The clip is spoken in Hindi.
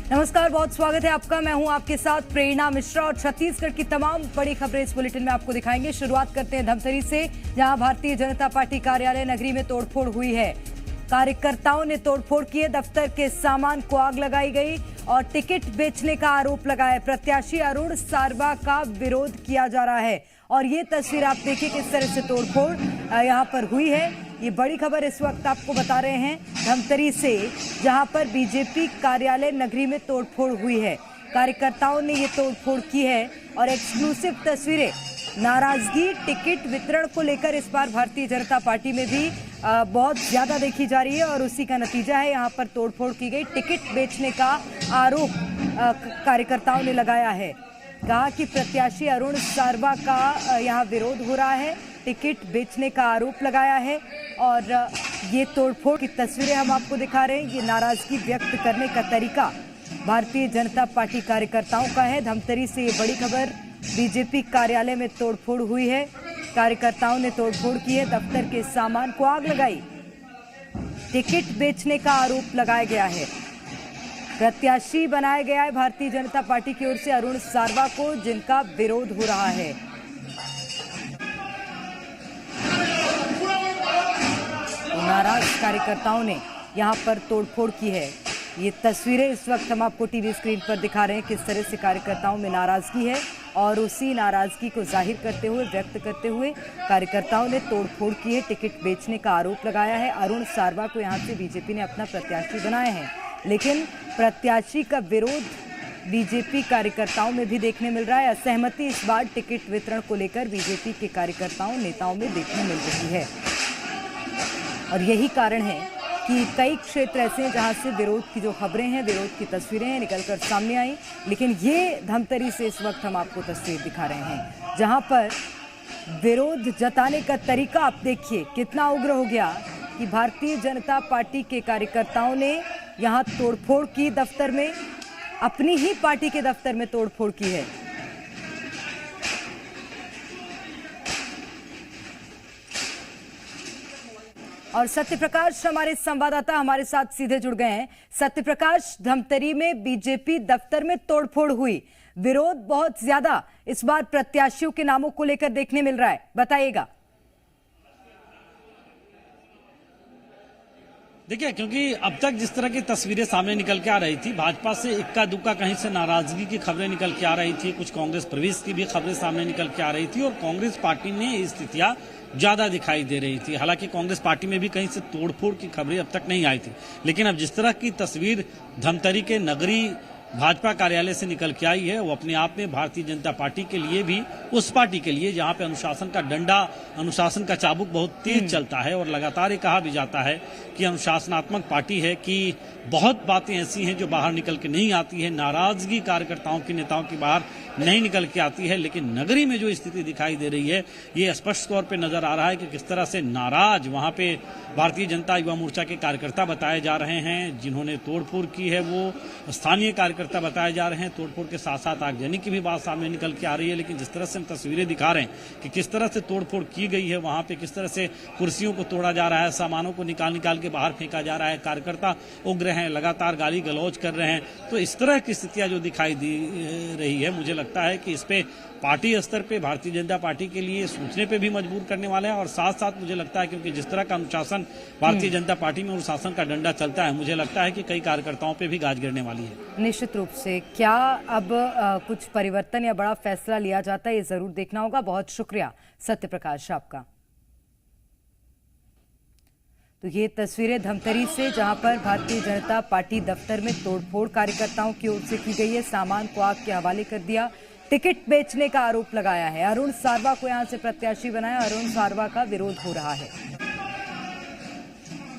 नमस्कार, बहुत स्वागत है आपका। मैं हूं आपके साथ प्रेरणा मिश्रा और छत्तीसगढ़ की तमाम बड़ी खबरें इस बुलेटिन में आपको दिखाएंगे। शुरुआत करते हैं धमतरी से, जहां भारतीय जनता पार्टी कार्यालय नगरी में तोड़फोड़ हुई है। कार्यकर्ताओं ने तोड़फोड़ की है, दफ्तर के सामान को आग लगाई गई और टिकट बेचने का आरोप लगाया। प्रत्याशी अरुण सारवा का विरोध किया जा रहा है और ये तस्वीर आप देखिए किस तरह से तोड़फोड़ यहाँ पर हुई है। ये बड़ी खबर इस वक्त आपको बता रहे हैं धमतरी से, जहां पर बीजेपी कार्यालय नगरी में तोड़फोड़ हुई है। कार्यकर्ताओं ने ये तोड़फोड़ की है और एक्सक्लूसिव तस्वीरें। नाराजगी टिकट वितरण को लेकर इस बार भारतीय जनता पार्टी में भी बहुत ज्यादा देखी जा रही है और उसी का नतीजा है यहाँ पर तोड़फोड़ की गई। टिकट बेचने का आरोप कार्यकर्ताओं ने लगाया है। कहा कि प्रत्याशी अरुण सारवा का यहाँ विरोध हो रहा है, टिकट बेचने का आरोप लगाया है और ये तोड़फोड़ की तस्वीरें हम आपको दिखा रहे हैं। ये नाराजगी व्यक्त करने का तरीका भारतीय जनता पार्टी कार्यकर्ताओं का है। धमतरी से ये बड़ी खबर, बीजेपी कार्यालय में तोड़फोड़ हुई है। कार्यकर्ताओं ने तोड़फोड़ की है, दफ्तर के सामान को आग लगाई, टिकट बेचने का आरोप लगाया गया है। प्रत्याशी बनाया गया है भारतीय जनता पार्टी की ओर से अरुण सारवा को, जिनका विरोध हो रहा है। नाराज कार्यकर्ताओं ने यहां पर तोड़फोड़ की है। ये तस्वीरें इस वक्त हम आपको टीवी स्क्रीन पर दिखा रहे हैं, किस तरह से कार्यकर्ताओं में नाराजगी है और उसी नाराजगी को जाहिर करते हुए, व्यक्त करते हुए कार्यकर्ताओं ने तोड़फोड़ की है। टिकट बेचने का आरोप लगाया है। अरुण सारवा को यहां से बीजेपी ने अपना प्रत्याशी बनाया है, लेकिन प्रत्याशी का विरोध बीजेपी कार्यकर्ताओं में भी देखने मिल रहा है। असहमति इस बार टिकट वितरण को लेकर बीजेपी के कार्यकर्ताओं, नेताओं में देखने मिल रही है और यही कारण है कि कई क्षेत्र ऐसे हैं जहां से विरोध की जो खबरें हैं, विरोध की तस्वीरें हैं, निकलकर सामने आई। लेकिन ये धमतरी से इस वक्त हम आपको तस्वीर दिखा रहे हैं, जहां पर विरोध जताने का तरीका आप देखिए कितना उग्र हो गया कि भारतीय जनता पार्टी के कार्यकर्ताओं ने यहां तोड़फोड़ की, दफ्तर में, अपनी ही पार्टी के दफ्तर में तोड़फोड़ की है। और सत्यप्रकाश हमारे संवाददाता हमारे साथ सीधे जुड़ गए हैं। सत्यप्रकाश, धमतरी में बीजेपी दफ्तर में तोड़फोड़ हुई, विरोध बहुत ज्यादा इस बार प्रत्याशियों के नामों को लेकर देखने मिल रहा है, बताइएगा। देखिए, क्योंकि अब तक जिस तरह की तस्वीरें सामने निकल के आ रही थी, भाजपा से इक्का दुक्का कहीं से नाराजगी की खबरें निकल के आ रही थी, कुछ कांग्रेस प्रवेश की भी खबरें सामने निकल के आ रही थी और कांग्रेस पार्टी में स्थितियां ज्यादा दिखाई दे रही थी। हालांकि कांग्रेस पार्टी में भी कहीं से तोड़फोड़ की खबरें अब तक नहीं आई थी, लेकिन अब जिस तरह की तस्वीर धमतरी के नगरी भाजपा कार्यालय से निकल के आई है, वो अपने आप में भारतीय जनता पार्टी के लिए भी, उस पार्टी के लिए जहां पे अनुशासन का डंडा, अनुशासन का चाबुक बहुत तेज चलता है और लगातार ये कहा भी जाता है कि अनुशासनात्मक पार्टी है, कि बहुत बातें ऐसी हैं जो बाहर निकल के नहीं आती है, नाराजगी कार्यकर्ताओं की, नेताओं की बाहर नहीं निकल के आती है। लेकिन नगरी में जो स्थिति दिखाई दे रही है, ये स्पष्ट तौर पे नजर आ रहा है कि किस तरह से नाराज वहां पे भारतीय जनता युवा मोर्चा के कार्यकर्ता बताए जा रहे हैं। जिन्होंने तोड़फोड़ की है वो स्थानीय कार्यकर्ता बताए जा रहे हैं। तोड़फोड़ के साथ साथ आगजनी की भी बात सामने निकल के आ रही है। लेकिन जिस तरह से हम तस्वीरें दिखा रहे हैं कि किस तरह से तोड़फोड़ की गई है, वहां पे किस तरह से कुर्सियों को तोड़ा जा रहा है, सामानों को निकाल निकाल के बाहर फेंका जा रहा है, कार्यकर्ता उग्र हैं, लगातार गाली गलौज कर रहे हैं। तो इस तरह की स्थितियां जो दिखाई दे रही है, मुझे लगता है कि इस पे पार्टी स्तर पे भारतीय जनता पार्टी के लिए सोचने पे भी मजबूर करने वाला है। और साथ साथ मुझे लगता है, क्योंकि जिस तरह का अनुशासन भारतीय जनता पार्टी में अनुशासन का डंडा चलता है, मुझे लगता है कि कई कार्यकर्ताओं पे भी गाज गिरने वाली है। निश्चित रूप से क्या अब कुछ परिवर्तन या बड़ा फैसला लिया जाता है, ये जरूर देखना होगा। बहुत शुक्रिया सत्यप्रकाश आपका। तो ये तस्वीरें धमतरी से, जहां पर भारतीय जनता पार्टी दफ्तर में तोड़फोड़ कार्यकर्ताओं की ओर से की गई है, सामान को आग के हवाले कर दिया, टिकट बेचने का आरोप लगाया है। अरुण सारवा को यहां से प्रत्याशी बनाया, अरुण सारवा का विरोध हो रहा है।